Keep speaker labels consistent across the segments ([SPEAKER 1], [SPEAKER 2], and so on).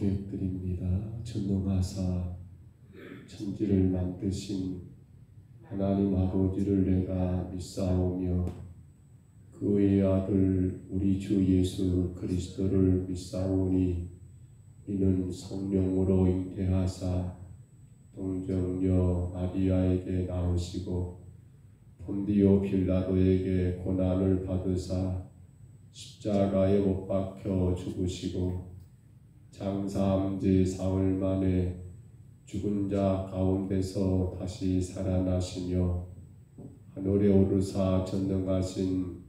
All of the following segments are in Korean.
[SPEAKER 1] 고백드립니다. 전능하사 천지를 만드신 하나님 아버지를 내가 믿사오며 그의 아들 우리 주 예수 그리스도를 믿사오니 이는 성령으로 잉태하사 동정녀 마리아에게 나오시고 본디오 빌라도에게 고난을 받으사 십자가에 못 박혀 죽으시고 장사한 지 사흘 만에 죽은 자 가운데서 다시 살아나시며 하늘에 오르사 전능하신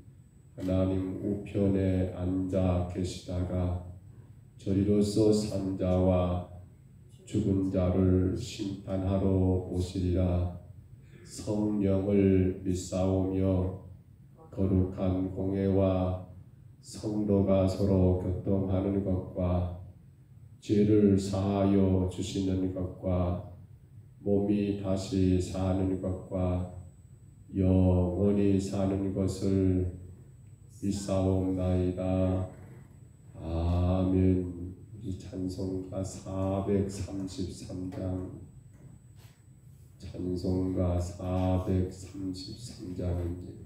[SPEAKER 1] 하나님 우편에 앉아 계시다가 저리로서 산 자와 죽은 자를 심판하러 오시리라. 성령을 믿사오며 거룩한 공회와 성도가 서로 교통하는 것과 죄를 사하여 주시는 것과 몸이 다시 사는 것과 영원히 사는 것을 믿사옵나이다. 아멘. 우리 찬송가 433장 찬송가 433장입니다.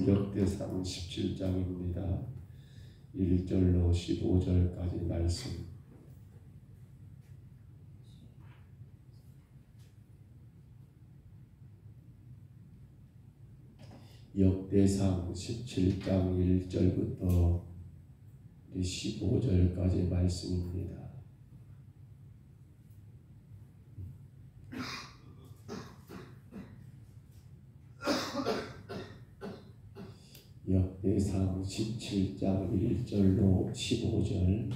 [SPEAKER 1] 역대상 17장입니다. 1절로 15절까지 말씀. 역대상 17장 1절부터 15절까지 말씀입니다. 역대상 17장 1절로 15절.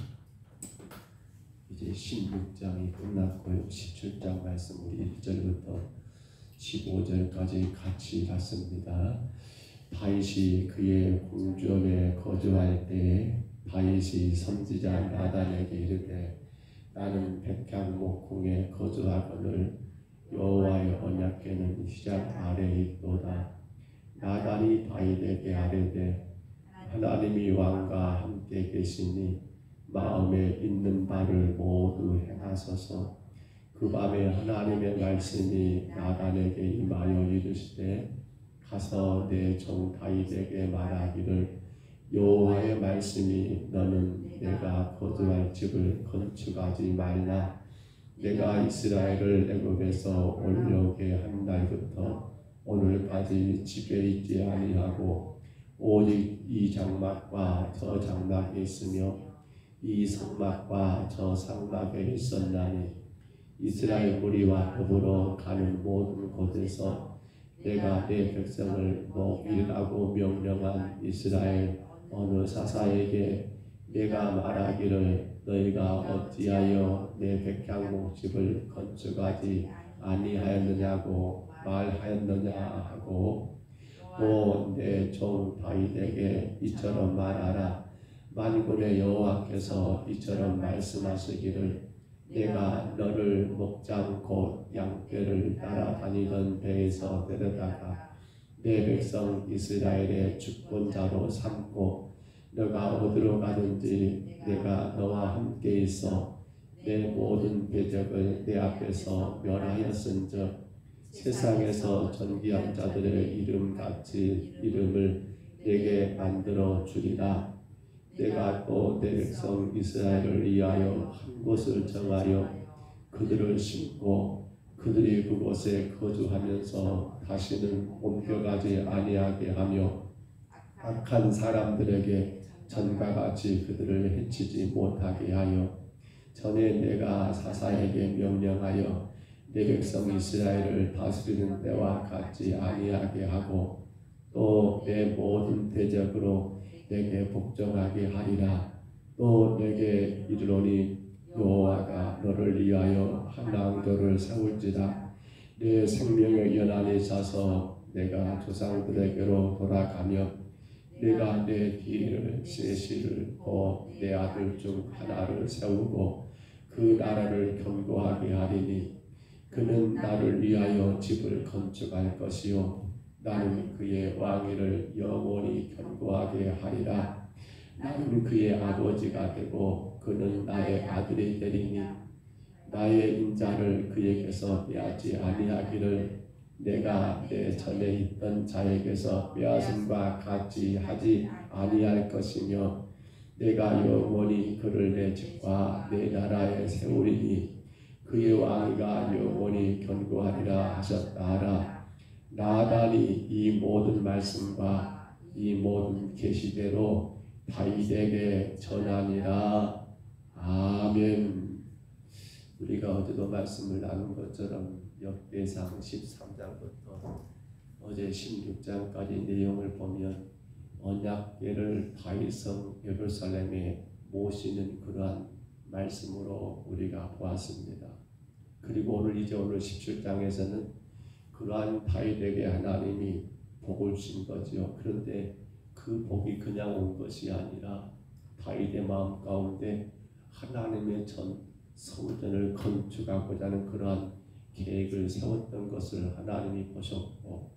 [SPEAKER 1] 이제 16장이 끝났고요. 17장 말씀 우리 1절부터 15절까지 같이 갔습니다. 다윗이 그의 궁전에 거주할 때에 다윗이 선지자 나단에게 이르되 나는 백향목궁에 거주하거늘 여호와의 언약궤는 휘장 아래에 있도다. 나단이 다윗에게 아뢰되 하나님이 왕과 함께 계시니 마음에 있는 바를 모두 행하소서. 그 밤에 하나님의 말씀이 나단에게 임하여 이르시되 가서 내 종 다윗에게 말하기를 여호와의 말씀이 너는 내가 거주할 집을 건축하지 말라. 내가 이스라엘을 애굽에서 올려오게 한 날부터 오늘까지 집에 있지 아니하고 오직 이 장막과 저 장막에 있으며 이 성막과 저 성막에 있었나니 이스라엘 무리와 더불어 가는 모든 곳에서 내가 내 백성을 먹이라고 명령한 이스라엘 어느 사사에게 내가 말하기를 너희가 어찌하여 내 백향목집을 건축하지 아니하였느냐고 말하였느냐 하고 또 내 종 다윗에게 이처럼 말하라. 만군의 여호와께서 이처럼 말씀하시기를 내가 너를 목장 곧 양떼를 따라다니던 배에서 데려다가 내 백성 이스라엘의 주권자로 삼고 너가 어디로 가든지 내가 너와 함께 있어 내 모든 대적을 내 앞에서 멸하였은즉 세상에서 존귀한 자들의 이름같이 이름을 내게 만들어 주리라. 내가 또 내 백성 이스라엘을 위하여 한 곳을 정하여 그들을 심고 그들이 그곳에 거주하면서 다시는 옮겨가지 아니하게 하며 악한 사람들에게 전과 같이 그들을 해치지 못하게 하여 전에 내가 사사에게 명령하여 내 백성 이스라엘을 다스리는 때와 같지 아니하게 하고 또 내 모든 대적으로 내게 복종하게 하리라. 또 내게 이르노니 여호와가 너를 위하여 한 왕조를 세울지라. 내 생명의 연한이 차서 내가 조상들에게로 돌아가며 내가 내 뒤를 셋을 또 내 아들 중 하나를 세우고 그 나라를 견고하게 하리니 그는 나를 위하여 집을 건축할 것이요 나는 그의 왕위를 영원히 견고하게 하리라. 나는 그의 아버지가 되고 그는 나의 아들이 되리니 나의 인자를 그에게서 빼앗지 아니하기를 내가 내 전에 있던 자에게서 빼앗음과 같이 하지 아니할 것이며 내가 영원히 그를 내 집과 내 나라에 세우리니 그의 왕위가 영원히 견고하리라 하셨다 하라. 나단이 이 모든 말씀과 이 모든 계시대로 다윗에게 전하니라. 아멘. 우리가 어제도 말씀을 나눈 것처럼 역대상 13장부터 어제 16장까지 내용을 보면 언약궤를 다윗성 예루살렘에 모시는 그러한 말씀으로 우리가 보았습니다. 그리고 오늘 17장에서는 그러한 다윗에게 하나님이 복을 주신 거지요. 그런데 그 복이 그냥 온 것이 아니라 다윗의 마음 가운데 하나님의 성전을 건축하고자 하는 그러한 계획을 세웠던 것을 하나님이 보셨고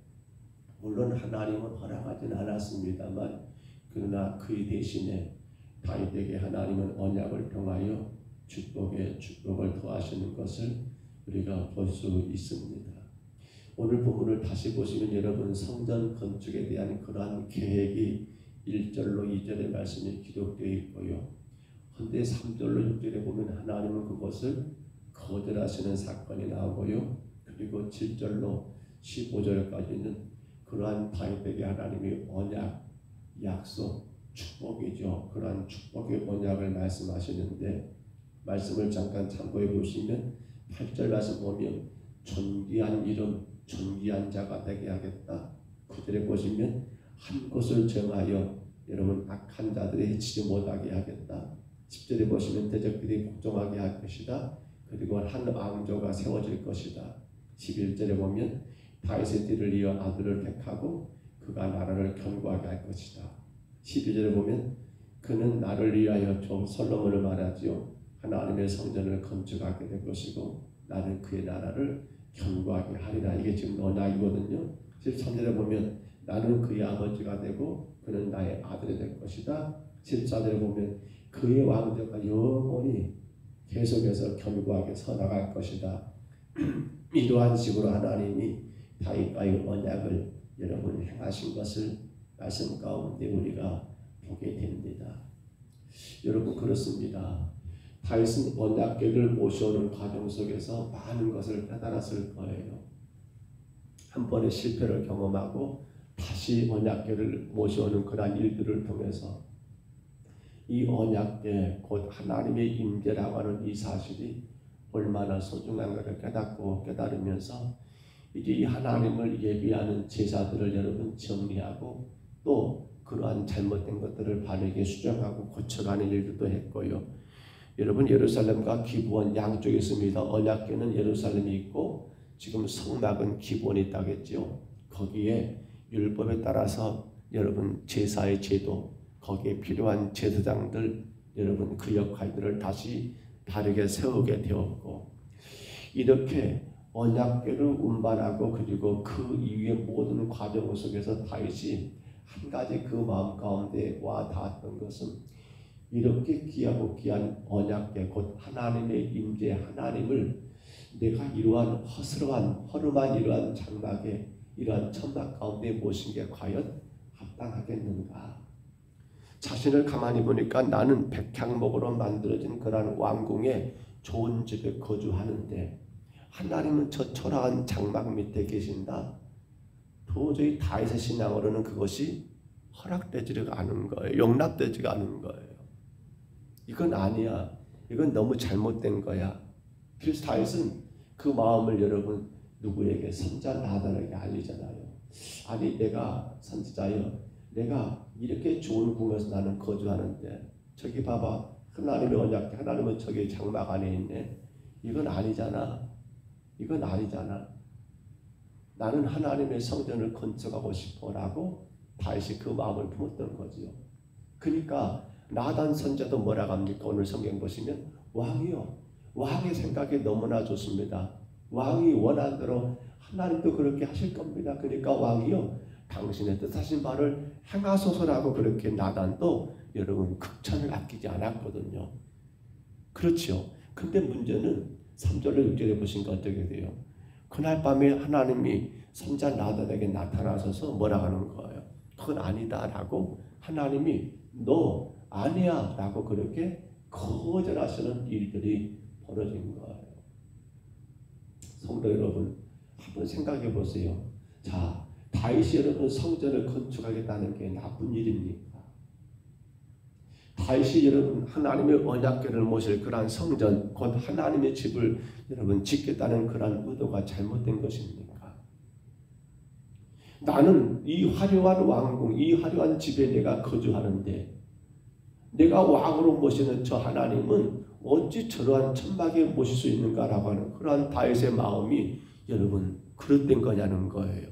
[SPEAKER 1] 물론 하나님은 허락하지는 않았습니다만 그러나 그 대신에 다윗에게 하나님은 언약을 통하여 축복에 축복을 더하시는 것을 우리가 볼 수 있습니다. 오늘 본문을 다시 보시면 여러분 성전 건축에 대한 그러한 계획이 1절로 2절의 말씀이 기록되어 있고요. 그런데 3절로 6절에 보면 하나님은 그것을 거절하시는 사건이 나오고요. 그리고 7절로 15절까지는 그러한 다윗에게 하나님의 언약, 약속, 축복이죠. 그러한 축복의 언약을 말씀하시는데 말씀을 잠깐 참고해 보시면 8절 말씀 보면 존귀한 이름, 존귀한 자가 되게 하겠다. 9절에 보시면 한 곳을 정하여 여러분 악한 자들이 해치지 못하게 하겠다. 10절에 보시면 대적들이 복종하게 할 것이다. 그리고 한 왕조가 세워질 것이다. 11절에 보면 다윗의 뒤를 이어 아들을 택하고 그가 나라를 견고하게 할 것이다. 12절에 보면 그는 나를 위하여 종 솔로몬을 말하지요. 하나님의 성전을 건축하게 될 것이고 나는 그의 나라를 견고하게 하리라. 이게 지금 언약이거든요. 13절에 보면 나는 그의 아버지가 되고 그는 나의 아들이 될 것이다. 14절에 보면 그의 왕조가 영원히 계속해서 견고하게 서나갈 것이다. 이러한 식으로 하나님이 다윗과의 언약을 여러분 행하신 것을 말씀 가운데 우리가 보게 됩니다. 여러분 그렇습니다. 다윗은 언약궤를 모셔오는 과정 속에서 많은 것을 깨달았을 거예요. 한 번의 실패를 경험하고 다시 언약궤를 모셔오는 그러한 일들을 통해서 이 언약궤 곧 하나님의 임재라고 하는 이 사실이 얼마나 소중한가를 깨닫고 깨달으면서 이제 이 하나님을 예비하는 제사들을 여러분 정리하고 또 그러한 잘못된 것들을 바르게 수정하고 고쳐가는 일들도 했고요. 여러분 예루살렘과 기브온 양쪽에 있습니다. 언약궤는 예루살렘이 있고 지금 성막은 기브온이 있다겠죠. 거기에 율법에 따라서 여러분 제사의 제도, 거기에 필요한 제사장들, 여러분 그 역할들을 다시 바르게 세우게 되었고 이렇게 언약궤를 운반하고 그리고 그 이후의 모든 과정 속에서 다윗이 한 가지 그 마음 가운데 와 닿았던 것은 이렇게 귀하고 귀한 언약궤 곧 하나님의 임재 하나님을 내가 이러한 허름한 이러한 장막에 이러한 천막 가운데 모신 게 과연 합당하겠는가. 자신을 가만히 보니까 나는 백향목으로 만들어진 그러한 왕궁의 좋은 집에 거주하는데 하나님은 저 초라한 장막 밑에 계신다. 도저히 다윗의 신앙으로는 그것이 허락되지가 않은 거예요. 용납되지가 않은 거예요. 이건 아니야. 이건 너무 잘못된 거야. 그래서 다윗은 그 마음을 여러분 누구에게 선자 나단에게 알리잖아요. 아니 내가 선지자여 내가 이렇게 좋은 궁에서 나는 거주하는데 저기 봐봐 하나님의 언약궤 하나님은 저기 장막 안에 있네. 이건 아니잖아. 이건 아니잖아. 나는 하나님의 성전을 건축하고 싶어라고 다윗이 그 마음을 품었던 거지요. 그러니까 나단 선자도 뭐라고 합니까? 오늘 성경 보시면 왕이요. 왕의 생각이 너무나 좋습니다. 왕이 원하는 대로 하나님도 그렇게 하실 겁니다. 그러니까 왕이요. 당신의 뜻하신 바를 행하소서라고 그렇게 나단도 여러분 극찬을 아끼지 않았거든요. 그렇지요. 근데 문제는 3절로 6절에 보시니까 어떻게 돼요? 그날 밤에 하나님이 선자 나단에게 나타나셔서 뭐라 하는 거예요? 그건 아니다 라고 하나님이 너 아니야 라고 그렇게 거절하시는 일들이 벌어진 거예요. 성도 여러분 한번 생각해 보세요. 자, 다윗이 여러분 성전을 건축하겠다는 게 나쁜 일입니까? 다윗이 여러분 하나님의 언약궤를 모실 그러한 성전 곧 하나님의 집을 여러분 짓겠다는 그러한 의도가 잘못된 것입니까? 나는 이 화려한 왕궁, 이 화려한 집에 내가 거주하는데 내가 왕으로 모시는 저 하나님은 어찌 저러한 천막에 모실 수 있는가라고 하는 그러한 다윗의 마음이 여러분 그릇된 거냐는 거예요.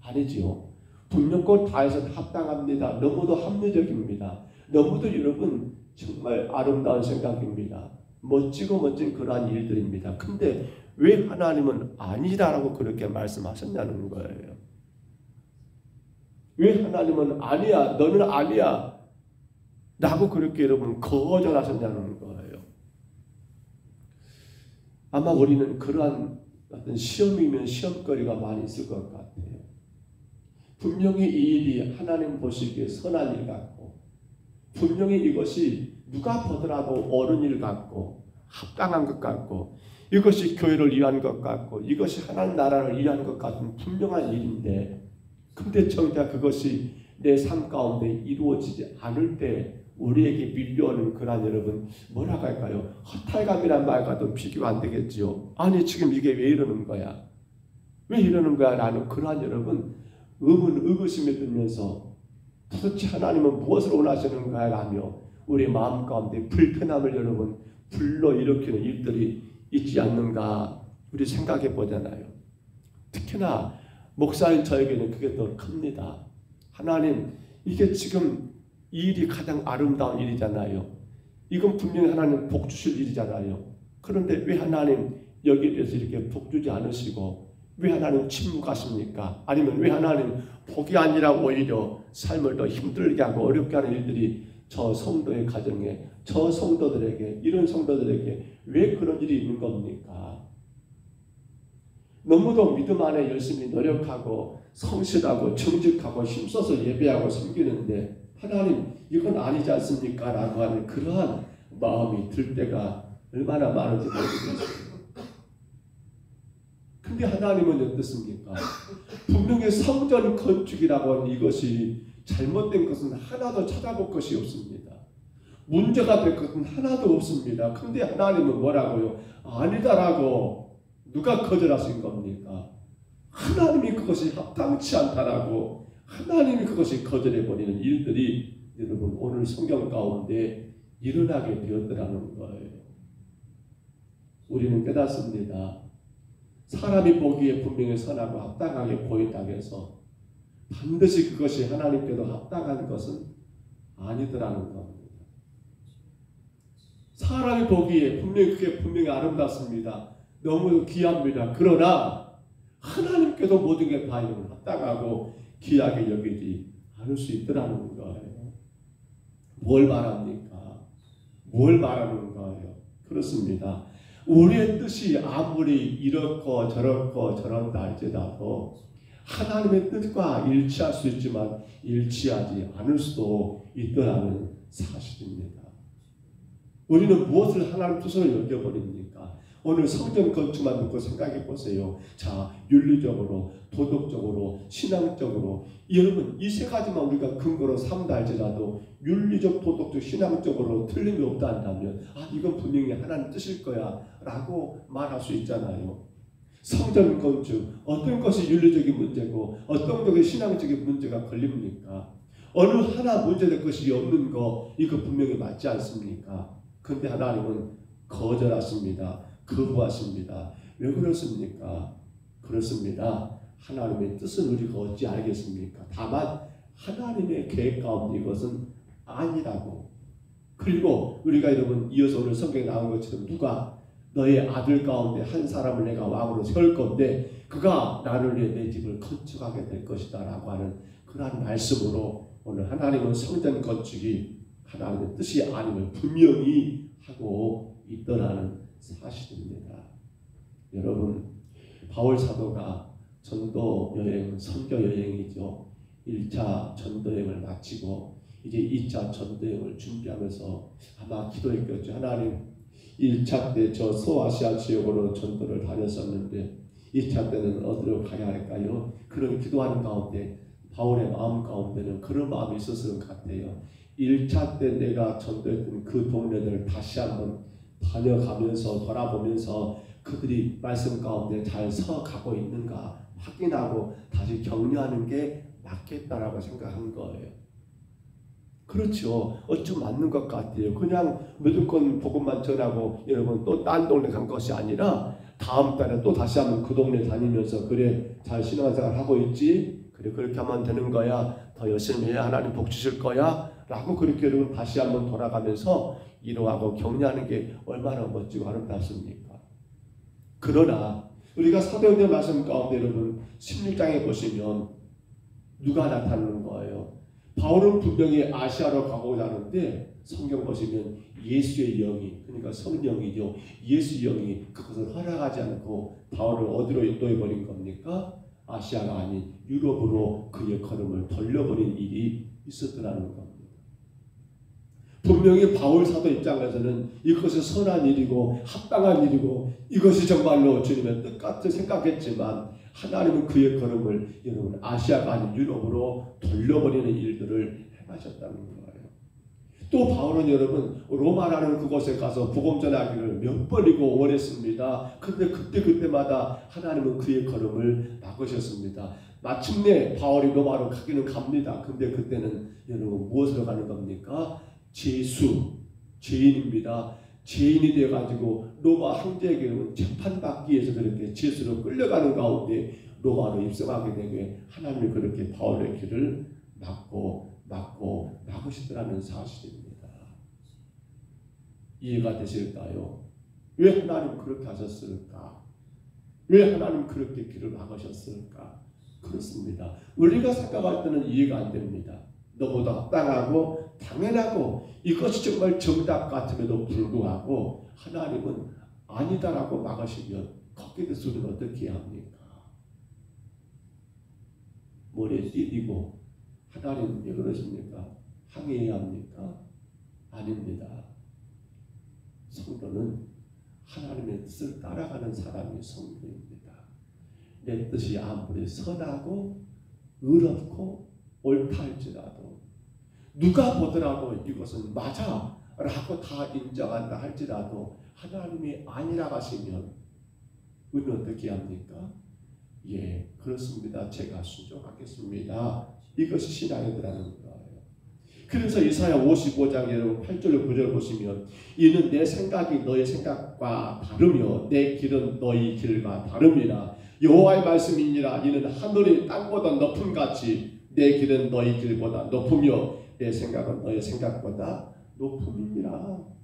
[SPEAKER 1] 아니지요. 분명히 다윗은 합당합니다. 너무도 합리적입니다. 너무도 여러분 정말 아름다운 생각입니다. 멋지고 멋진 그러한 일들입니다. 근데 왜 하나님은 아니다라고 그렇게 말씀하셨냐는 거예요. 왜 하나님은 아니야, 너는 아니야 라고 그렇게 여러분 거절하셨냐는 거예요. 아마 우리는 그러한 어떤 시험이면 시험거리가 많이 있을 것 같아요. 분명히 이 일이 하나님 보시기에 선한 일 같고, 분명히 이것이 누가 보더라도 옳은 일 같고 합당한 것 같고, 이것이 교회를 위한 것 같고, 이것이 하나님 나라를 위한 것 같은 분명한 일인데, 근데 정작 그것이 내 삶 가운데 이루어지지 않을 때 우리에게 밀려오는 그런 여러분 뭐라고 할까요? 허탈감이란 말과도 비교가 안 되겠지요. 아니 지금 이게 왜 이러는 거야? 왜 이러는 거야? 라는 그러한 여러분 의구심이 들면서 도대체 하나님은 무엇을 원하시는가 라며 우리 마음 가운데 불편함을 여러분 불러일으키는 일들이 있지 않는가 우리 생각해 보잖아요. 특히나 목사인 저에게는 그게 더 큽니다. 하나님 이게 지금 이 일이 가장 아름다운 일이잖아요. 이건 분명히 하나님 복 주실 일이잖아요. 그런데 왜 하나님 여기에 대해서 이렇게 복 주지 않으시고 왜 하나님 침묵하십니까? 아니면 왜 하나님 복이 아니라 오히려 삶을 더 힘들게 하고 어렵게 하는 일들이 저 성도의 가정에, 저 성도들에게, 이런 성도들에게 왜 그런 일이 있는 겁니까? 너무도 믿음 안에 열심히 노력하고 성실하고 정직하고 힘써서 예배하고 섬기는데 하나님 이건 아니지 않습니까? 라고 하는 그러한 마음이 들 때가 얼마나 많은지 모르겠습니다. 근데 하나님은 어떻습니까? 분명히 성전 건축이라고 하는 이것이 잘못된 것은 하나도 찾아볼 것이 없습니다. 문제가 될 것은 하나도 없습니다. 근데 하나님은 뭐라고요? 아니다라고 누가 거절하신 겁니까? 하나님이 그것이 합당치 않다라고 하나님이 그것이 거절해버리는 일들이 여러분 오늘 성경 가운데 일어나게 되었더라는 거예요. 우리는 깨닫습니다. 사람이 보기에 분명히 선하고 합당하게 보인다고 해서 반드시 그것이 하나님께도 합당한 것은 아니더라는 겁니다. 사람이 보기에 분명히 아름답습니다. 너무 귀합니다. 그러나 하나님께도 모든 게 다 합당하고 귀하게 여기지 않을 수 있더라는 거예요. 뭘 말합니까? 뭘 말하는 거예요? 그렇습니다. 우리의 뜻이 아무리 이렇고 저렇고 저런다 할지라도 하나님의 뜻과 일치할 수 있지만 일치하지 않을 수도 있더라는 사실입니다. 우리는 무엇을 하나님 뜻으로 여겨버립니까? 오늘 성전 건축만 놓고 생각해 보세요. 자, 윤리적으로, 도덕적으로, 신앙적으로 여러분 이 세 가지만 우리가 근거로 삼다 할지라도 윤리적, 도덕적, 신앙적으로 틀림이 없다 한다면 이건 분명히 하나님 뜻일 거야 라고 말할 수 있잖아요. 성전 건축 어떤 것이 윤리적인 문제고 어떤 것이 신앙적인 문제가 걸립니까? 어느 하나 문제될 것이 없는 거 이거 분명히 맞지 않습니까? 근데 하나님은 거절하십니다. 거부하십니다. 왜 그렇습니까? 그렇습니다. 하나님의 뜻은 우리가 어찌 알겠습니까? 다만 하나님의 계획 가운데 이것은 아니라고. 그리고 우리가 여러분 이어서 오늘 성경에 나온 것처럼 누가 너의 아들 가운데 한 사람을 내가 왕으로 세울 건데 그가 나를 위해 내 집을 건축하게 될 것이다 라고 하는 그러한 말씀으로 오늘 하나님은 성전 건축이 하나님의 뜻이 아님을 분명히 하고 있더라는 사실입니다. 여러분 바울 사도가 전도 여행, 선교 여행이죠. 1차 전도 여행을 마치고 이제 2차 전도 여행을 준비하면서 아마 기도했겠죠. 하나님 1차 때 저 소아시아 지역으로 전도를 다녔었는데 2차 때는 어디로 가야 할까요? 그런 기도하는 가운데 바울의 마음 가운데는 그런 마음이 있었을 것 같아요. 1차 때 내가 전도했던 그 동네들을 다시 한번 다녀가면서 돌아보면서 그들이 말씀 가운데 잘 서가고 있는가 확인하고 다시 격려하는 게 맞겠다라고 생각한 거예요. 그렇죠. 어쩜 맞는 것 같아요. 그냥 무조건 복음만 전하고 여러분 또 딴 동네 간 것이 아니라 다음 달에 또 다시 한번 그 동네 다니면서 그래 잘 신앙생활 하고 있지? 그래 그렇게 하면 되는 거야. 더 열심히 해야 하나님 복 주실 거야. 라고 그렇게 여러분 다시 한번 돌아가면서 위로하고 격려하는 게 얼마나 멋지고 아름답습니까? 그러나 우리가 사도행전 말씀 가운데 여러분 16장에 보시면 누가 나타나는 거예요? 바울은 분명히 아시아로 가고자 하는데 성경 보시면 예수의 영이, 그러니까 성령이죠. 예수 영이 그것을 허락하지 않고 바울을 어디로 인도해버린 겁니까? 아시아가 아닌 유럽으로 그의 걸음을 돌려버린 일이 있었더라는 겁니다. 분명히 바울 사도 입장에서는 이것이 선한 일이고 합당한 일이고 이것이 정말로 주님의 뜻같이 생각했지만 하나님은 그의 걸음을 여러분 아시아가 아닌 유럽으로 돌려버리는 일들을 행하셨다는 거예요. 또 바울은 여러분 로마라는 그곳에 가서 복음 전하기를 몇 번이고 원했습니다. 그런데 그때마다 하나님은 그의 걸음을 막으셨습니다. 마침내 바울이 로마로 가기는 갑니다. 근데 그때는 여러분 무엇으로 가는 겁니까? 죄인입니다. 죄인이 되어가지고 로마 황제에게는 재판받기 위해서 그렇게 죄수로 끌려가는 가운데 로마로 입성하게 되게 하나님이 그렇게 바울의 길을 막으시더라는 사실입니다. 이해가 되실까요? 왜 하나님 그렇게 하셨을까? 왜 하나님 그렇게 길을 막으셨을까? 그렇습니다. 우리가 생각할 때는 이해가 안 됩니다. 너보다 합당하고 당연하고 이것이 정말 정답 같음에도 불구하고 하나님은 아니다라고 막으시면 거기에 대해서 우리는 어떻게 해야 합니까? 머리에 띠디고 하나님 왜 그러십니까? 항의해야 합니까? 아닙니다. 성도는 하나님의 뜻을 따라가는 사람이 성도입니다. 내 뜻이 아무리 선하고 의롭고 옳다 할지라도 누가 보더라도 이것은 맞아 라고 다 인정한다 할지라도 하나님이 아니라 하시면 우리는 어떻게 합니까? 예, 그렇습니다. 제가 순종하겠습니다. 이것이 신앙이라는 거예요. 그래서 이사야 55장 여러분 8절 9절 보시면 이는 내 생각이 너의 생각과 다르며 내 길은 너희 길과 다름이라. 여호와의 말씀이니라. 이는 하늘이 땅보다 높음 같이 내 길은 너희 길보다 높으며 내 생각은 너희 생각보다 높음이니라.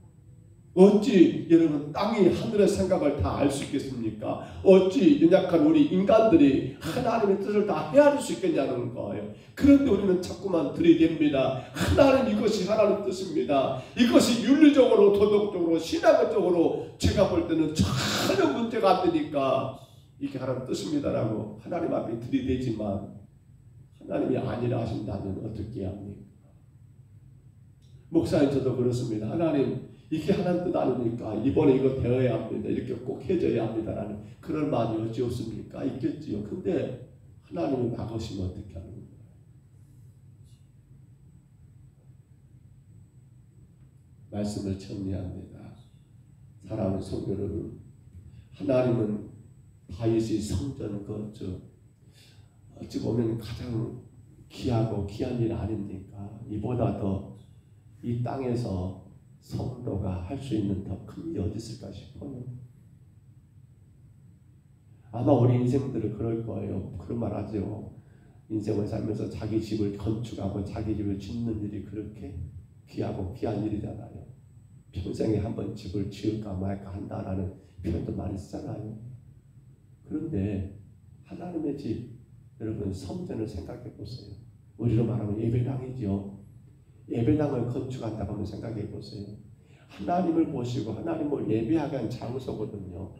[SPEAKER 1] 어찌 여러분 땅이 하늘의 생각을 다 알 수 있겠습니까? 어찌 연약한 우리 인간들이 하나님의 뜻을 다 헤아릴 수 있겠냐는 거예요. 그런데 우리는 자꾸만 들이댑니다. 하나님 이것이 하나님 뜻입니다. 이것이 윤리적으로 도덕적으로 신학적으로 제가 볼 때는 전혀 문제가 안 되니까 이게 하나님 뜻입니다라고 하나님 앞에 들이대지만 하나님이 아니라 하신다면 어떻게 합니까? 목사님 저도 그렇습니다. 하나님 이게 하나님 뜻 아닙니까? 이번에 이거 되어야 합니다. 이렇게 꼭 해줘야 합니다라는 그런 마음이 어찌 없습니까? 있겠지요. 근데 하나님을 막으시면 어떻게 하는 거예요? 말씀을 정리합니다. 사랑하는 성도 여러분, 하나님은 다윗이 성전 건축 어찌 보면 가장 귀하고 귀한 일 아닙니까? 이보다 더 이 땅에서 성도가 할 수 있는 더 큰 일이 어디 있을까 싶어요. 아마 우리 인생들은 그럴 거예요. 그런 말 하죠. 인생을 살면서 자기 집을 건축하고 자기 집을 짓는 일이 그렇게 귀하고 귀한 일이잖아요. 평생에 한번 집을 지을까 말까 한다라는 표현도 많이 쓰잖아요. 그런데 하나님의 집, 여러분 성전을 생각해 보세요. 우리로 말하면 예배당이죠. 예배당을 건축한다고 한번 생각해 보세요. 하나님을 모시고 하나님을 예배하게 한 장소거든요.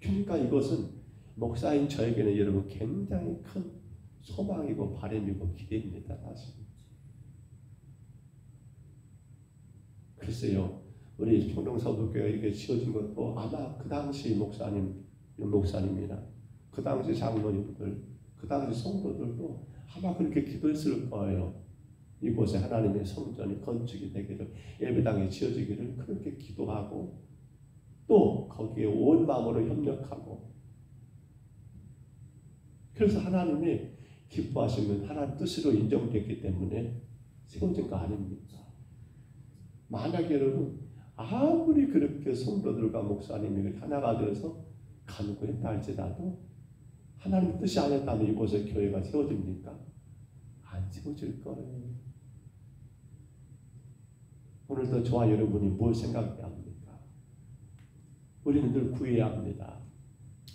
[SPEAKER 1] 그러니까 이것은 목사인 저에게는 여러분 굉장히 큰 소망이고 바람이고 기대입니다. 사실. 글쎄요. 우리 평동서도교회 이렇게 지어진 것도 아마 그 당시 목사님이나 그 당시 장로님들, 그 당시 성도들도 아마 그렇게 기도했을 거예요. 이곳에 하나님의 성전이 건축이 되기를, 예배당이 지어지기를 그렇게 기도하고 또 거기에 온 마음으로 협력하고, 그래서 하나님이 기뻐하시면 하나님 뜻으로 인정됐기 때문에 세워진 거 아닙니까? 만약에 여러분 아무리 그렇게 성도들과 목사님이 하나가 되어서 간구했다 할지라도 하나님 뜻이 아니었다면 이곳에 교회가 세워집니까? 안 세워질 거예요. 오늘도 저와 여러분이 뭘 생각해야 합니까? 우리는 늘 구해야 합니다.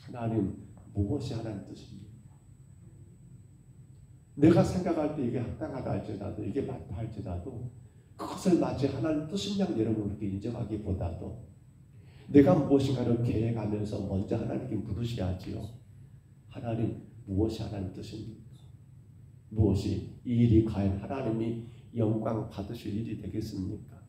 [SPEAKER 1] 하나님 무엇이 하나님 뜻입니까? 내가 생각할 때 이게 합당하다 할지라도 이게 맞다 할지라도 그것을 마치 하나님 뜻인 양 여러분 그렇게 인정하기보다도 내가 무엇인가를 계획하면서 먼저 하나님께 물으셔야지요. 하나님 무엇이 하나님 뜻입니까? 무엇이 이 일이 과연 하나님이 영광 받으실 일이 되겠습니까?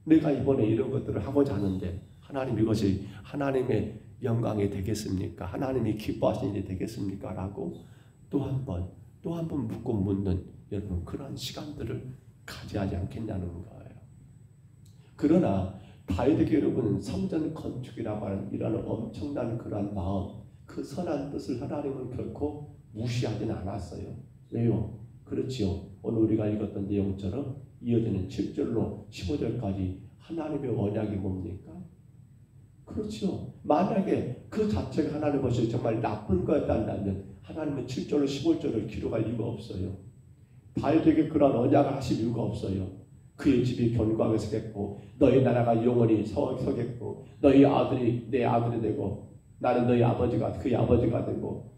[SPEAKER 1] 내가 이번에 이런 것들을 하고자 하는데 하나님 이것이 하나님의 영광이 되겠습니까? 하나님이 기뻐하시는 일이 되겠습니까? 라고 또 한 번 묻고 묻는 여러분 그런 시간들을 가지하지 않겠냐는 거예요. 그러나 다윗에게 여러분 성전 건축이라고 하는 이런 엄청난 그런 마음, 그 선한 뜻을 하나님은 결코 무시하진 않았어요. 왜요? 그렇지요. 오늘 우리가 읽었던 내용처럼 이어지는 7절로 15절까지 하나님의 언약이 뭡니까? 그렇죠. 만약에 그 자체가 하나님 것이 정말 나쁜 거였다면 하나님은 7절로 15절을 기록할 이유가 없어요. 다윗에게 그런 언약을 하실 이유가 없어요. 그의 집이 견고하게 서겠고 너희 나라가 영원히 서겠고 너희 아들이 내 아들이 되고 나는 너희 아버지가 그의 아버지가 되고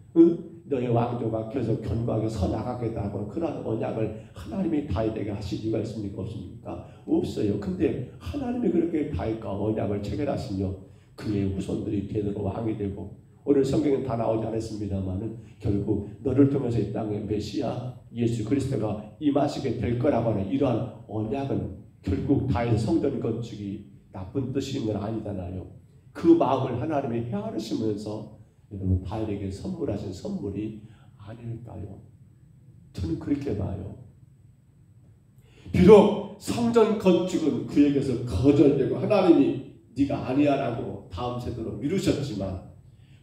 [SPEAKER 1] 너희 왕조가 계속 견고하게 서나가겠다 하고 그런 언약을 하나님이 다윗에게 하실 이유가 있습니까? 없습니까? 없어요. 근데 하나님이 그렇게 다윗과 언약을 체결하시며 그의 후손들이 대대로 왕이 되고 오늘 성경은 다 나오지 않았습니다만은 결국 너를 통해서 이 땅에 메시아 예수 그리스도가 임하시게 될 거라고 하는 이러한 언약은 결국 다윗의 성전 건축이 나쁜 뜻인 건 아니잖아요. 그 마음을 하나님이 헤아리시면서 여러분 다윗에게 선물하신 선물이 아닐까요? 저는 그렇게 봐요. 비록 성전 건축은 그에게서 거절되고 하나님이 네가 아니야라고 다음 세대로 미루셨지만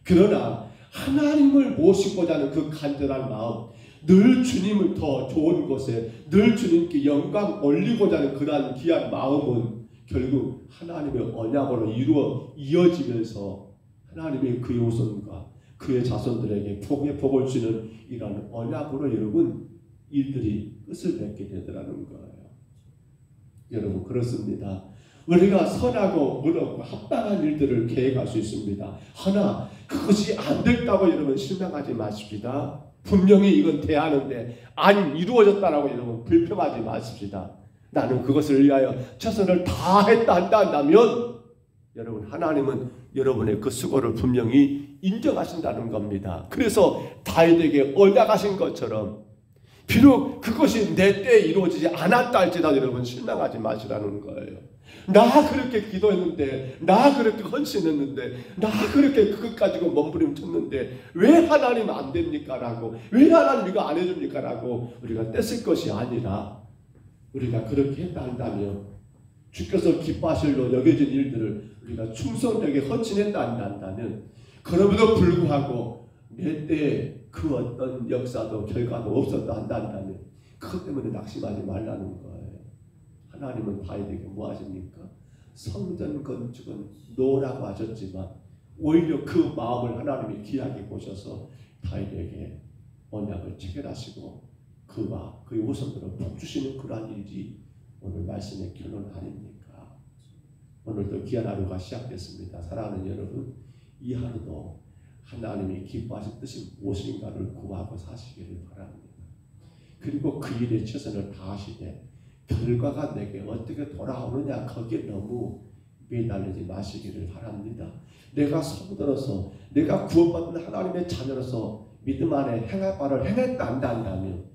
[SPEAKER 1] 그러나 하나님을 모시고자 하는 그 간절한 마음, 늘 주님을 더 좋은 곳에 늘 주님께 영광 올리고자 하는 그러한 귀한 마음은 결국 하나님의 언약으로 이어지면서 하나님의 그의 후손과 그의 자손들에게 복의 복을 주는 이러한 언약으로 여러분 일들이 끝을 맺게 되더라는 거예요. 여러분 그렇습니다. 우리가 선하고 의롭고 합당한 일들을 계획할 수 있습니다. 하나 그것이 안 됐다고 여러분 실망하지 마십시다. 분명히 이건 돼야하는데 안 이루어졌다라고 여러분 불평하지 마십시다. 나는 그것을 위하여 최선을 다했다 한다면 여러분 하나님은 여러분의 그 수고를 분명히 인정하신다는 겁니다. 그래서 다윗에게 언약하신 것처럼 비록 그것이 내 때에 이루어지지 않았다 할지라도 여러분 실망하지 마시라는 거예요. 나 그렇게 기도했는데 나 그렇게 헌신했는데 나 그렇게 그것 가지고 몸부림쳤는데 왜 하나님 안 됩니까? 라고 왜 하나님 이거 안 해줍니까? 라고 우리가 떼쓸 것이 아니라 우리가 그렇게 했다 한다면 주께서 기뻐하실로 여겨진 일들을 우리가 충성되게 헌신했다 한다면 그럼에도 불구하고 내 때에 그 어떤 역사도 결과도 없었다 한다면 그것 때문에 낙심하지 말라는 거예요. 하나님은 다윗에게 뭐 하십니까? 성전 건축은 노라고 하셨지만 오히려 그 마음을 하나님이 귀하게 보셔서 다윗에게 언약을 체결하시고 그와 그의 후손들을 복 주시는 그러한 일이 오늘 말씀의 결론 아닙니까? 오늘도 귀한 하루가 시작됐습니다. 사랑하는 여러분, 이 하루도 하나님이 기뻐하실 뜻이 무엇인가를 구하고 사시기를 바랍니다. 그리고 그 일에 최선을 다하시되 결과가 내게 어떻게 돌아오느냐 거기에 너무 매달리지 마시기를 바랍니다. 내가 성도로서 내가 구원받은 하나님의 자녀로서 믿음 안에 행할 바를 행했다 한다면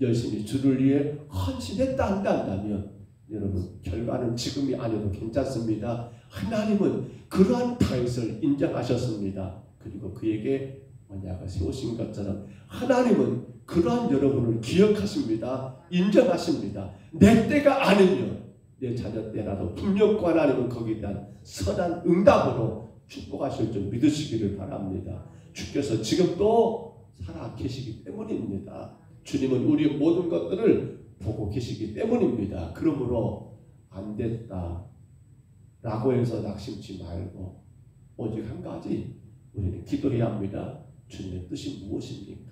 [SPEAKER 1] 열심히 주를 위해 헌신했다 한다면 여러분 결과는 지금이 아니어도 괜찮습니다. 하나님은 그러한 다윗을 인정하셨습니다. 그리고 그에게 언약을 세우신 것처럼 하나님은 그러한 여러분을 기억하십니다. 인정하십니다. 내 때가 아니면 내 자녀 때라도 분명히 하나님은 거기에 대한 선한 응답으로 축복하실 줄 믿으시기를 바랍니다. 주께서 지금 또 살아 계시기 때문입니다. 주님은 우리의 모든 것들을 보고 계시기 때문입니다. 그러므로 안 됐다 라고 해서 낙심치 말고 오직 한 가지 우리는 기도해야 합니다. 주님의 뜻이 무엇입니까?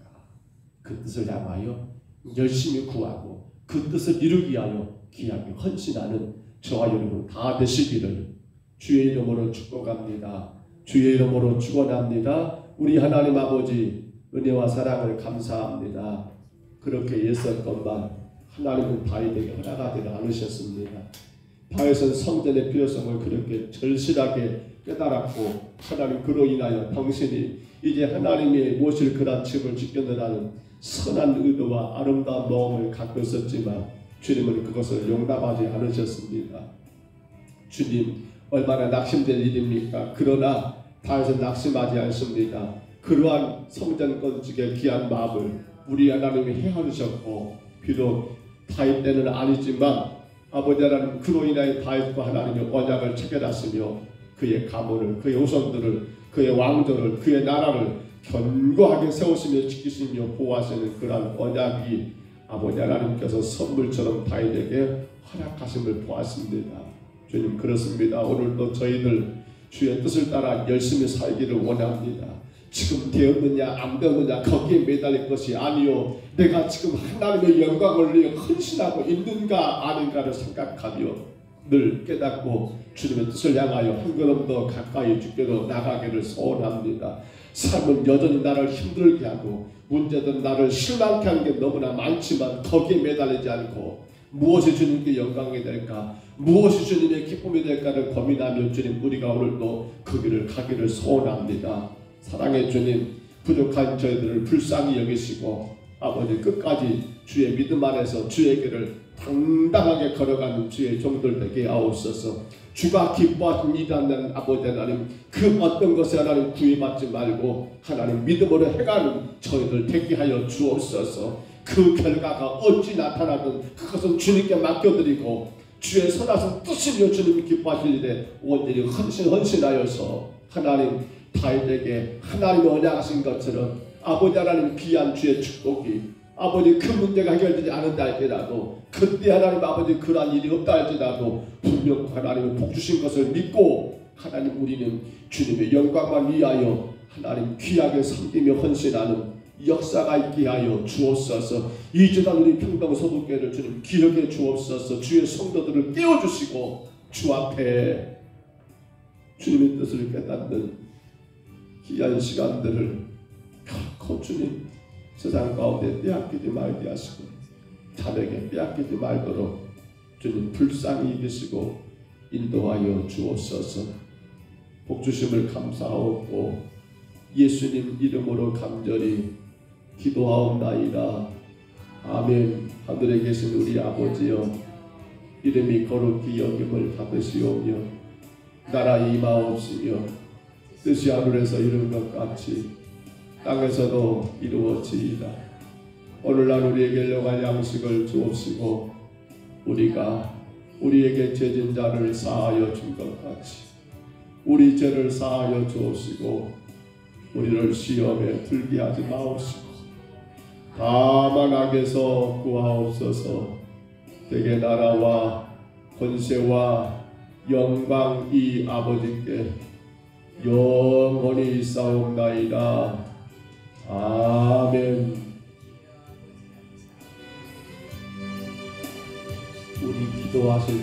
[SPEAKER 1] 그 뜻을 향하여 열심히 구하고 그 뜻을 이루기 위하여 귀하게 헌신하는 저와 여러분 다 되시기를 주의 이름으로 축복합니다. 주의 이름으로 축원합니다. 우리 하나님 아버지 은혜와 사랑을 감사합니다. 그렇게 했었건만 하나님은 다윗에게 허락하지 않으셨습니다. 다윗은 성전의 필요성을 그렇게 절실하게 깨달았고 하나님 그로 인하여 당신이 이제 하나님의 모실 그런 집을 짓겠느라는 선한 의도와 아름다운 마음을 갖고 있었지만 주님은 그것을 용납하지 않으셨습니다. 주님 얼마나 낙심된 일입니까? 그러나 다윗은 낙심하지 않습니다. 그러한 성전 건축의 귀한 마음을 우리 하나님이 헤아리셨고 비록 다윗 때는 아니지만 아버지 하나님 그로 인하여 다윗과 하나님의 언약을 체결하시며 그의 가문을 그의 후손들을 그의 왕조를 그의 나라를 견고하게 세우시며 지키시며 보호하시는 그러한 언약이 아버지 하나님께서 선물처럼 다윗에게 허락하심을 보았습니다. 주님 그렇습니다. 오늘도 저희들 주의 뜻을 따라 열심히 살기를 원합니다. 지금 되었느냐 안 되었느냐 거기에 매달릴 것이 아니요 내가 지금 하나님의 영광을 위해 헌신하고 있는가 아닌가를 생각하며 늘 깨닫고 주님의 뜻을 향하여 한 걸음 더 가까이 주께로 나가기를 소원합니다. 삶은 여전히 나를 힘들게 하고 문제든 나를 실망케 하는 게 너무나 많지만 거기에 매달리지 않고 무엇이 주님께 영광이 될까 무엇이 주님의 기쁨이 될까를 고민하며 주님 우리가 오늘도 그 길을 가기를 소원합니다. 사랑의 주님 부족한 저희들을 불쌍히 여기시고 아버지 끝까지 주의 믿음 안에서 주의 길을 당당하게 걸어가는 주의 종들 되게 하옵소서. 주가 기뻐하신 일하는 아버지 하나님 그 어떤 것에 하나님 구애받지 말고 하나님 믿음으로 해가는 저희들 되게 하여 주옵소서. 그 결과가 어찌 나타나든 그것은 주님께 맡겨드리고 주의 선하신 뜻이며 주님이 기뻐하실 일에 온전히 헌신하여서 하나님 다윗에게 하나님이 언약하신 것처럼 아버지 하나님 귀한 주의 축복이 아버지 그 문제가 해결되지 않은다 할지라도 그때 하나님 아버지 그러한 일이 없다 할지라도 분명 하나님이 복 주신 것을 믿고 하나님 우리는 주님의 영광만 위하여 하나님 귀하게 섬기며 헌신하는 역사가 있게 하여 주옵소서. 이 주간 우리 평동서북교회를 주님 기억해 주옵소서. 주의 성도들을 깨워주시고 주 앞에 주님의 뜻을 깨닫는 귀한 시간들을 결코 주님 세상 가운데 빼앗기지 말게 하시고 자에게 빼앗기지 말도록 주님 불쌍히 여기시고 인도하여 주옵소서. 복주심을 감사하옵고 예수님 이름으로 간절히 기도하옵나이다. 아멘. 하늘에 계신 우리 아버지여 이름이 거룩히 여김을 받으시오며 나라 임하옵시며 뜻이 하늘에서 이룬 것 같이 땅에서도 이루어지이다. 오늘날 우리에게 일용할 양식을 주옵시고 우리가 우리에게 죄진 자를 사하여 준 것 같이 우리 죄를 사하여 주옵시고 우리를 시험에 들게 하지 마옵시고 다만 악에서 구하옵소서. 대개 나라와 권세와 영광이 아버지께 영원히 있사옵나이다. 아멘. 우리 기도하실